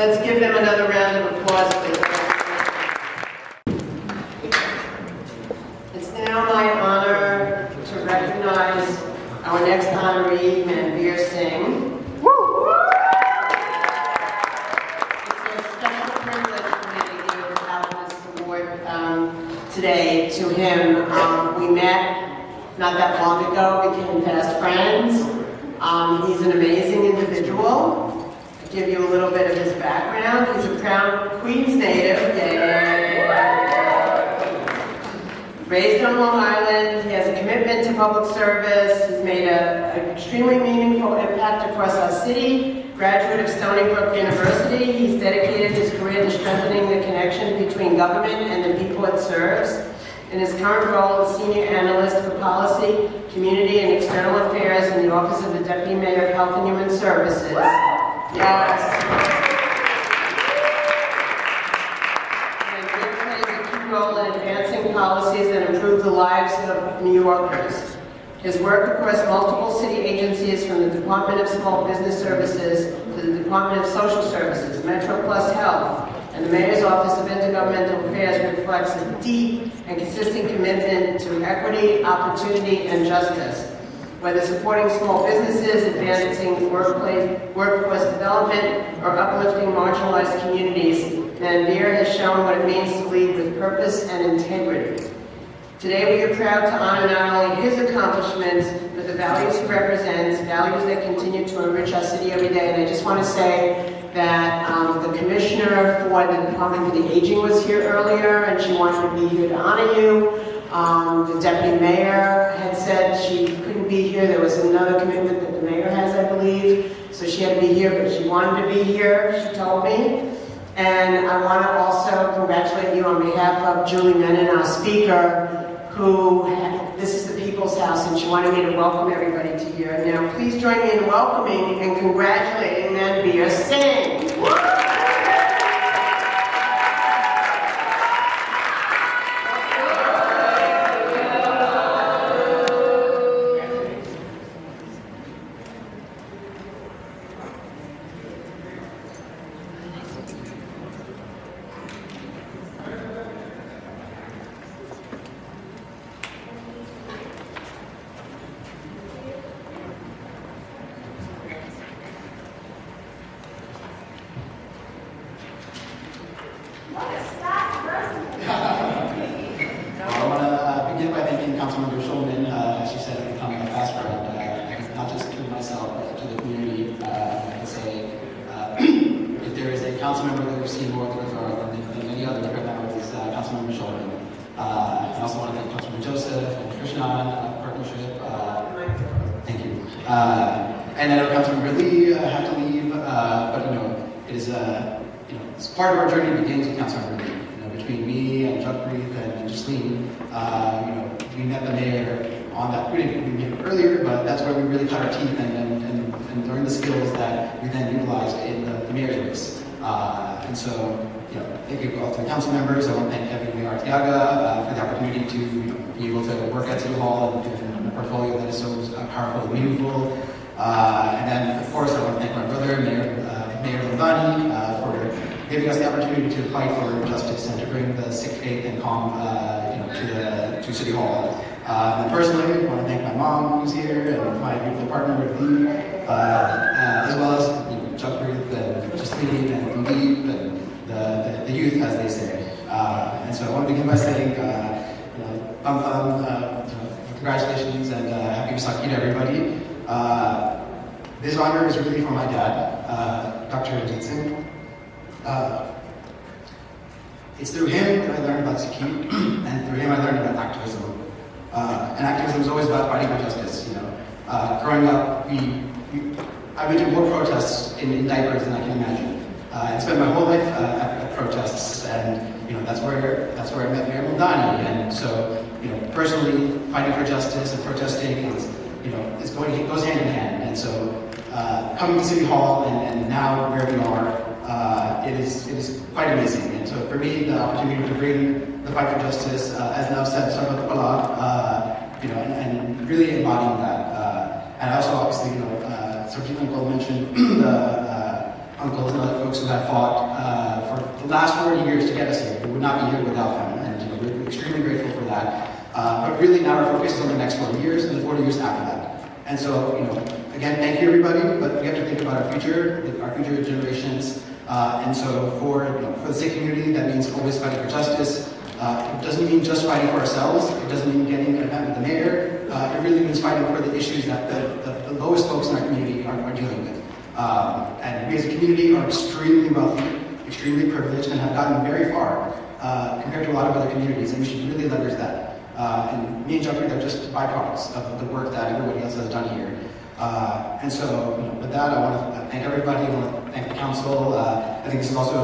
Let's give them another round of applause, please. It's now my honor to recognize our next honoree, Manveer Singh. It's a special privilege for me to give out this award today to him. We met not that long ago, became fast friends. He's an amazing individual. I'll give you a little bit of his background. He's a proud Queens native. Raised on Long Island, he has a commitment to public service. He's made an extremely meaningful impact across our city. Graduate of Stony Brook University, he's dedicated his career to strengthening the connection between government and the people it serves. In his current role as Senior Analyst for Policy, Community and External Affairs in the Office of the Deputy Mayor of Health and Human Services. Yes. And he plays a key role in advancing policies that improve the lives of New Yorkers. His work across multiple city agencies, from the Department of Small Business Services to the Department of Social Services, Metro Plus Health, and the Mayor's Office of Intergovernmental Affairs, reflects a deep and consistent commitment to equity, opportunity, and justice. Whether supporting small businesses, advancing workforce development, or uplifting marginalized communities, Manveer has shown what it means to lead with purpose and integrity. Today we are proud to honor not only his accomplishments, but the values he represents, values that continue to enrich our city every day. And I just want to say that the commissioner for the Department for the Aging was here earlier, and she wanted to be here to honor you. The deputy mayor had said she couldn't be here. There was another commitment that the mayor has, I believe. So she had to be here, but she wanted to be here, she told me. And I want to also congratulate you on behalf of Julie Menon, our speaker, who, this is the People's House, and she wanted me to welcome everybody to here. Now, please join me in welcoming and congratulating Manveer Singh. And I know Councilmember Lee had to leave, but it is it's part of our journey begins with Councilmember Lee. Between me and Jagpreet and Jasleen, we met the mayor on that. We didn't meet him earlier, but that's where we really cut our teeth and learned the skills that we then utilized in the mayor's race. And so, thank you all to the council members. I want to thank Evan Arteaga for the opportunity to be able to work at City Hall and a portfolio that is so powerful and meaningful. And then, of course, I want to thank my brother, Mayor Lamdani, for giving us the opportunity to fight for justice and to bring the Sikh faith and calm, to City Hall. And personally, I want to thank my mom, who's here, and my beautiful partner, Lee, as well as Jagpreet and Jasleen and Deep and the youth, as they say. And so I want to begin by saying, congratulations and happy Vaisakhi to everybody. This honor is really for my dad, Dr. Ajit Singh. It's through him that I learned about Sikhi, and through him I learned about activism. And activism is always about fighting for justice. Growing up, I went to more protests in diapers than I can imagine. I spent my whole life at protests, and that's where I met Mayor Lamdani. And so, personally, fighting for justice and protesting is, it goes hand in hand. And so, coming to City Hall and now where we are, it is quite amazing. And so, for me, the opportunity to bring the fight for justice, as Nav said, Sarvat Pala, and really embodying that. And also, obviously, Sarjeet Uncle mentioned the uncles and other folks who have fought for the last 40 years to get us here. We would not be here without them, and we're extremely grateful for that. But really now our focus is on the next 40 years and the 40 years after that. And so, again, thank you everybody, but we have to think about our future generations. And so for the Sikh community, that means always fighting for justice. It doesn't mean just fighting for ourselves. It doesn't mean getting an event with the mayor. It really means fighting for the issues that the lowest folks in our community are dealing with. And we as a community are extremely wealthy, extremely privileged, and have gotten very far compared to a lot of other communities, and we should really leverage that. And me and Jagpreet are just byproducts of the work that everybody else has done here. And so, with that, I want to thank everybody. I want to thank the council. I think this is also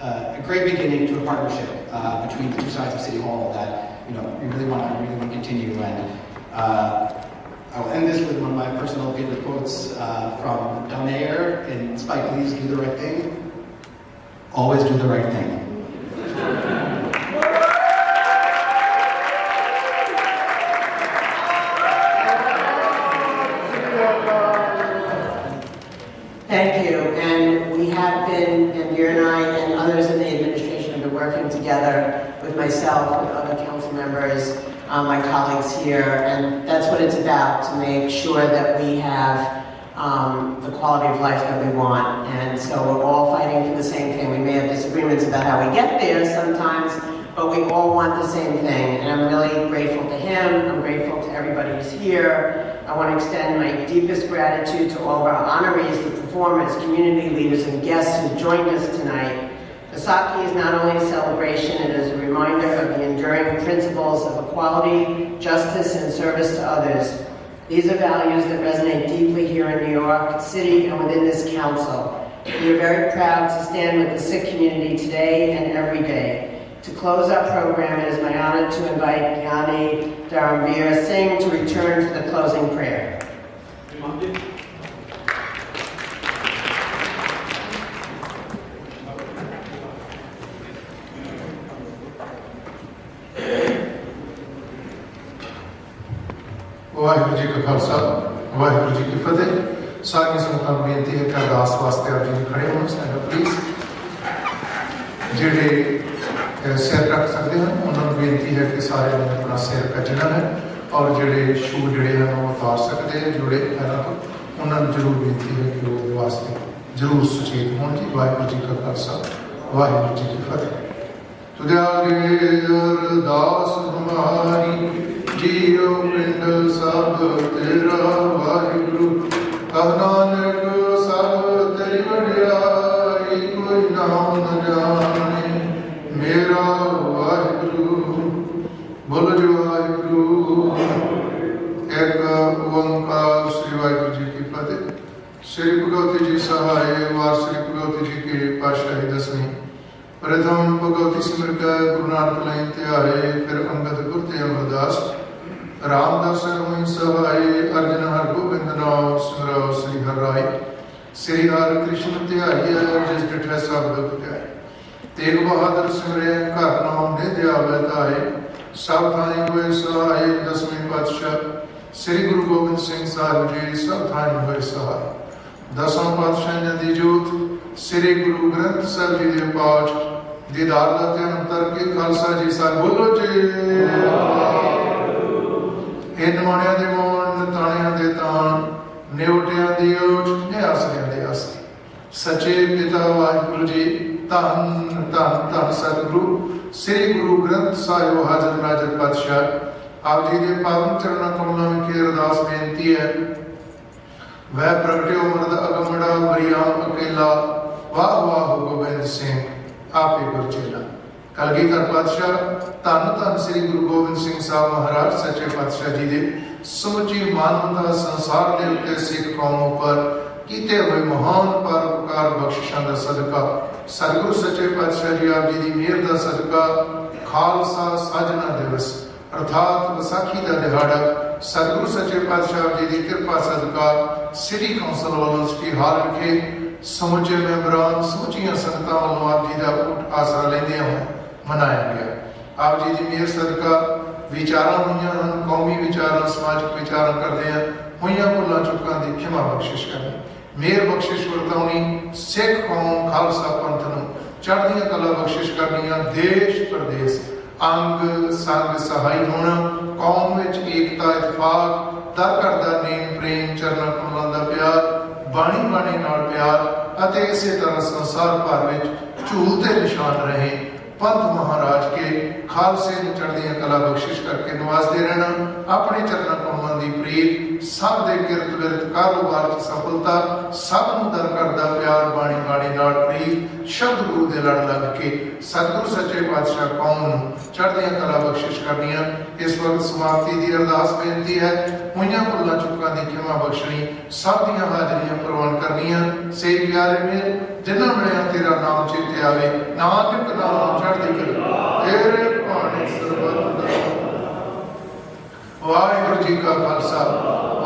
a great beginning to a partnership between the two sides of City Hall that we really want to continue. And I will end this with one of my personal favorite quotes from Del Mayor in Spike Lee's "Do the Right Thing." Always do the right thing. Thank you. And we have been, and you and I and others in the administration have been working together with myself, with other council members, my colleagues here, and that's what it's about, to make sure that we have the quality of life that we want. And so we're all fighting for the same thing. We may have disagreements about how we get there sometimes, but we all want the same thing. And I'm really grateful to him. I'm grateful to everybody who's here. I want to extend my deepest gratitude to all of our honorees, the performers, community leaders, and guests who joined us tonight. Vaisakhi is not only a celebration, it is a reminder of the enduring principles of equality, justice, and service to others. These are values that resonate deeply here in New York City and within this council. We are very proud to stand with the Sikh community today and every day. To close our program, it is my honor to invite Gyani Dharamveer Singh to return for the closing prayer. Waheguru ji ਕਾ ਖਾਲਸਾ ਵਾਹਿਗੁਰੂ ਜੀ ਕੀ ਫਤਿਹ। ਸਾਰੀਆਂ ਸੰਗਤਾਂ ਨੂੰ ਬੇਨਤੀ ਹੈ ਕਿ ਅਰਦਾਸ ਵਾਸਤੇ ਆਪ ਜੀ ਖੜੇ ਹੋਣ। Stand up please. ਜਿਹੜੇ ਸਿਰ ਰੱਖ ਸਕਦੇ ਹਨ ਉਹਨਾਂ ਨੂੰ ਬੇਨਤੀ ਹੈ ਕਿ ਸਾਰਿਆਂ ਨੇ ਆਪਣਾ ਸਿਰ ਕੱਜਣਾ ਹੈ, ਔਰ ਜਿਹੜੇ ਸ਼ੂ ਜਿਹੜੇ ਹਨ ਉਹ ਉਤਾਰ ਸਕਦੇ ਹੈ ਜੋੜੇ ਪੈਰਾਂ ਤੋਂ। ਉਹਨਾਂ ਨੂੰ ਜ਼ਰੂਰ ਬੇਨਤੀ ਹੈ ਕਿ ਉਹ ਵਾਸਤੇ ਜ਼ਰੂਰ ਸੁਚੇਤ ਹੋਣ ਜੀ। ਵਾਹਿਗੁਰੂ ਜੀ ਕਾ ਖਾਲਸਾ ਵਾਹਿਗੁਰੂ ਜੀ ਕੀ ਫਤਿਹ। ਤੁਦੇ ਆਗੇ ਅਰਦਾਸ ਹਮਾਰੀ जीओ पिंड सब तेरा वाहिगुरु। कह नानक सब तेरी वडियाई, कोई नाम न जाने मेरा वाहिगुरु। बोलो जी वाहिगुरु। एक ओंकार श्री वाहिगुरु जी की फतेह। श्री भगवती जी सहाय वार श्री भगवती जी के पातशाही दसवीं। प्रथम भगवती सिमर के गुरु नानक लय त्यारे, फिर अंगद गुर ते अमरदास। रामदास रमन सहाय अर्जन हर गोबिंद नाम सिमरो श्री हर राय। श्री हर कृष्ण ध्याइए जिस डिठै सब दुख ध्याय। तेग बहादुर सिमरे घर नाम ने ध्यावे ताए, सब थाई होए सहाय दसवीं पातशाह। श्री गुरु गोबिंद सिंह साहिब जी सब थाई होए सहाय। दसवां पातशाह दी जोत श्री गुरु ग्रंथ साहिब जी दे पाठ दीदार दा ध्यान करके खालसा जी साहिब बोलो जी। ਇਹ ਨਿਮਾਣਿਆਂ ਦੇ ਮੋਣ, ਤਾਣਿਆਂ ਦੇ ਤਾਣ, ਨਿਉਟਿਆਂ ਦੀ ਓਟ, ਨਿਆਸਰਿਆਂ ਦੇ ਆਸਰੇ। ਸੱਚੇ ਪਿਤਾ ਵਾਹਿਗੁਰੂ ਜੀ, ਧੰਨ ਧੰਨ ਧੰਨ ਸਤਿਗੁਰੂ ਸ੍ਰੀ ਗੁਰੂ ਗ੍ਰੰਥ ਸਾਹਿਬ ਹਾਜ਼ਰ ਨਾਜ਼ਰ ਪਾਤਸ਼ਾਹ। ਆਪ ਜੀ ਦੇ ਪਾਵਨ ਚਰਨਾਂ ਕਮਲਾਂ ਵਿਖੇ ਅਰਦਾਸ ਬੇਨਤੀ ਹੈ। ਵੈ ਪ੍ਰਗਟਿਓ ਮਰਦ ਅਗਮੜਾ ਬਰੀਆਮ ਅਕੇਲਾ, ਵਾਹ ਵਾਹ ਗੋਬਿੰਦ ਸਿੰਘ ਆਪੇ ਗੁਰਚੇਲਾ। ਕਲਗੀਧਰ ਪਾਤਸ਼ਾਹ ਧੰਨ ਧੰਨ ਸ੍ਰੀ ਗੁਰੂ ਗੋਬਿੰਦ ਸਿੰਘ ਸਾਹਿਬ ਮਹਾਰਾਜ ਸੱਚੇ ਪਾਤਸ਼ਾਹ ਜੀ ਦੇ ਸਮੁੱਚੀ ਮਾਨਵਤਾ ਸੰਸਾਰ ਦੇ ਉੱਤੇ ਸਿੱਖ ਕੌਮ ਉੱਪਰ ਕੀਤੇ ਹੋਏ ਮਹਾਨ ਪਰਉਪਕਾਰ ਬਖਸ਼ਿਸ਼ਾਂ ਦਾ ਸਦਕਾ, ਸਤਿਗੁਰੂ ਸੱਚੇ ਪਾਤਸ਼ਾਹ ਜੀ ਆਪ ਜੀ ਦੀ ਮਿਹਰ ਦਾ ਸਦਕਾ, ਖਾਲਸਾ ਸਾਜਨਾ ਦਿਵਸ ਅਰਥਾਤ ਵਿਸਾਖੀ ਦਾ ਦਿਹਾੜਾ ਸਤਿਗੁਰੂ ਸੱਚੇ ਪਾਤਸ਼ਾਹ ਜੀ ਦੀ ਕਿਰਪਾ ਸਦਕਾ ਸਿਟੀ ਕੌਂਸਲ ਵੱਲੋਂ ਸਿਟੀ ਹਾਲ ਵਿਖੇ ਸਮੁੱਚੇ ਮੈਂਬਰਾਂ, ਸਮੁੱਚੀਆਂ ਸੰਗਤਾਂ ਵੱਲੋਂ ਆਪ ਜੀ ਦਾ ਊਟ ਆਸਰਾ ਲੈਂਦਿਆਂ ਹੋਏ ਮਨਾਇਆ ਗਿਆ। ਆਪ ਜੀ ਦੀ ਮਿਹਰ ਸਦਕਾ ਵਿਚਾਰਾਂ ਹੋਈਆਂ ਹਨ, ਕੌਮੀ ਵਿਚਾਰਾਂ, ਸਮਾਜਿਕ ਵਿਚਾਰਾਂ ਕਰਦਿਆਂ ਹੋਈਆਂ ਭੁੱਲਾਂ ਚੁੱਕਾਂ ਦੀ ਖਿਮਾ ਬਖਸ਼ਿਸ਼ ਕਰਨੀ। ਮੇਰ ਬਖਸ਼ਿਸ਼ ਵਰਤਾਉਣੀ, ਸਿੱਖ ਕੌਮ ਖਾਲਸਾ ਪੰਥ ਨੂੰ ਚੜ੍ਹਦੀਆਂ ਕਲਾ ਬਖਸ਼ਿਸ਼ ਕਰਨੀਆਂ, ਦੇਸ਼ ਪ੍ਰਦੇਸ਼ ਅੰਗ ਸੰਗ ਸਹਾਈ ਹੋਣਾ, ਕੌਮ ਵਿੱਚ ਏਕਤਾ ਇਤਫਾਕ, ਦਰ ਘਰ ਦਾ ਨੇਮ ਪ੍ਰੇਮ, ਚਰਨਾਂ ਕਮਲਾਂ ਦਾ ਪਿਆਰ, ਬਾਣੀ ਬਾਣੀ ਨਾਲ ਪਿਆਰ ਅਤੇ ਇਸੇ ਤਰ੍ਹਾਂ ਸੰਸਾਰ ਭਰ ਵਿੱਚ ਝੂਲ ਤੇ ਨਿਸ਼ਾਨ ਰਹੇ। ਪੰਥ ਮਹਾਰਾਜ ਕੇ ਖਾਲਸੇ ਨੂੰ ਚੜ੍ਹਦੀਆਂ ਕਲਾ ਬਖਸ਼ਿਸ਼ ਕਰਕੇ ਨਵਾਜ਼ਦੇ ਰਹਿਣਾ। ਆਪਣੇ ਚਰਨਾਂ ਕੌਮਾਂ ਦੀ ਪ੍ਰੀਤ, ਸਭ ਦੇ ਕਿਰਤ ਵਿਰਤ ਕਾਰੋਬਾਰ 'ਚ ਸਫਲਤਾ, ਸਭ ਨੂੰ ਦਰ ਕਰਦਾ ਪਿਆਰ, ਬਾਣੀ ਬਾਣੀ ਨਾਲ ਪ੍ਰੀਤ, ਸ਼ਬਦ ਗੁਰੂ ਦੇ ਲੜ ਲੱਗ ਕੇ ਸਤਿਗੁਰੂ ਸੱਚੇ ਪਾਤਸ਼ਾਹ ਕੌਮ ਨੂੰ ਚੜ੍ਹਦੀਆਂ ਕਲਾ ਬਖਸ਼ਿਸ਼ ਕਰਨੀਆਂ। ਇਸ ਵਕਤ ਸਮਾਪਤੀ ਦੀ ਅਰਦਾਸ ਬੇਨਤੀ ਹੈ। ਹੋਈਆਂ ਭੁੱਲਾਂ ਚੁੱਕਾਂ ਦੀ ਖਿਮਾ ਬਖਸ਼ਣੀ, ਸਭ ਦੀਆਂ ਹਾਜ਼ਰੀਆਂ ਪ੍ਰਵਾਨ ਕਰਨੀਆਂ। ਸੇ ਪਿਆਰੇ ਮੇਰੇ ਜਿਨ੍ਹਾਂ ਮਿਲਿਆ ਤੇਰਾ ਨਾਮ ਚੇਤੇ ਆਵੇ, ਨਾਨਕ ਨਾਮ ਚੜ੍ਹਦੀ ਕਲਾ ਤੇਰੇ ਭਾਣੇ ਸਰਬੱਤ ਦਾ। ਵਾਹਿਗੁਰੂ ਜੀ ਕਾ ਖਾਲਸਾ,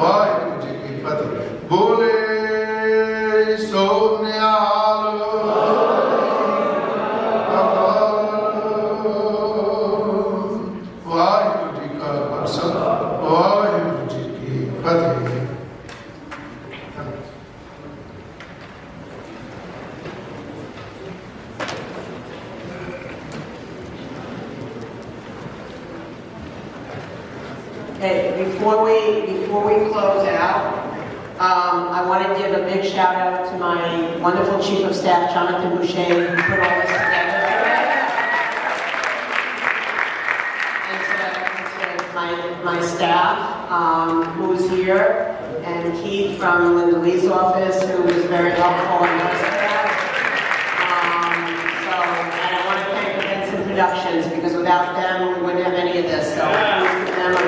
ਵਾਹਿਗੁਰੂ ਜੀ ਕੀ ਫਤਿਹ। ਬੋਲੇ ਸੋ ਨਿਹਾਲ। ਵਾਹਿਗੁਰੂ ਜੀ ਕਾ ਖਾਲਸਾ, ਵਾਹਿਗੁਰੂ ਜੀ ਕੀ ਫਤਿਹ। Okay, before we close out, I want to give a big shout out to my wonderful Chief of Staff, Jonathan Boucher, who put all this together. And to my staff, who's here, and Keith from Linda Lee's office, who was very helpful in those staff. And I want to thank Benson Productions, because without them, we wouldn't have any of this. So please give them a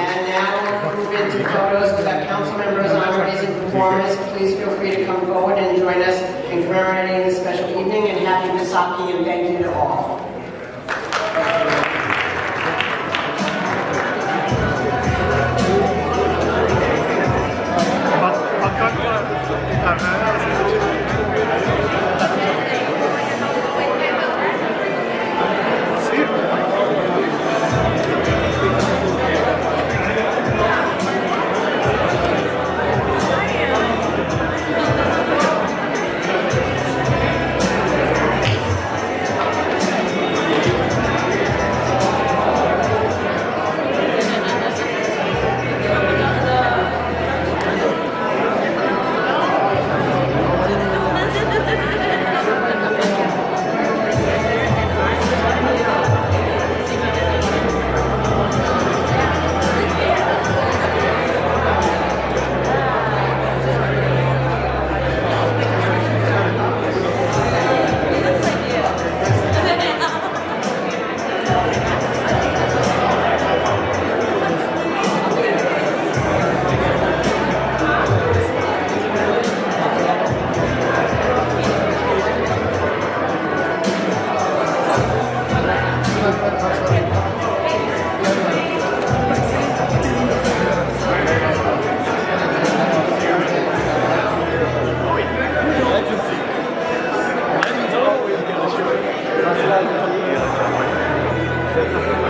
and now we'll move into photos with our council members, honor-raising performers. Please feel free to come forward and join us in commemorating this special evening, and happy Vaisakhi, and thank you to all. Thank you.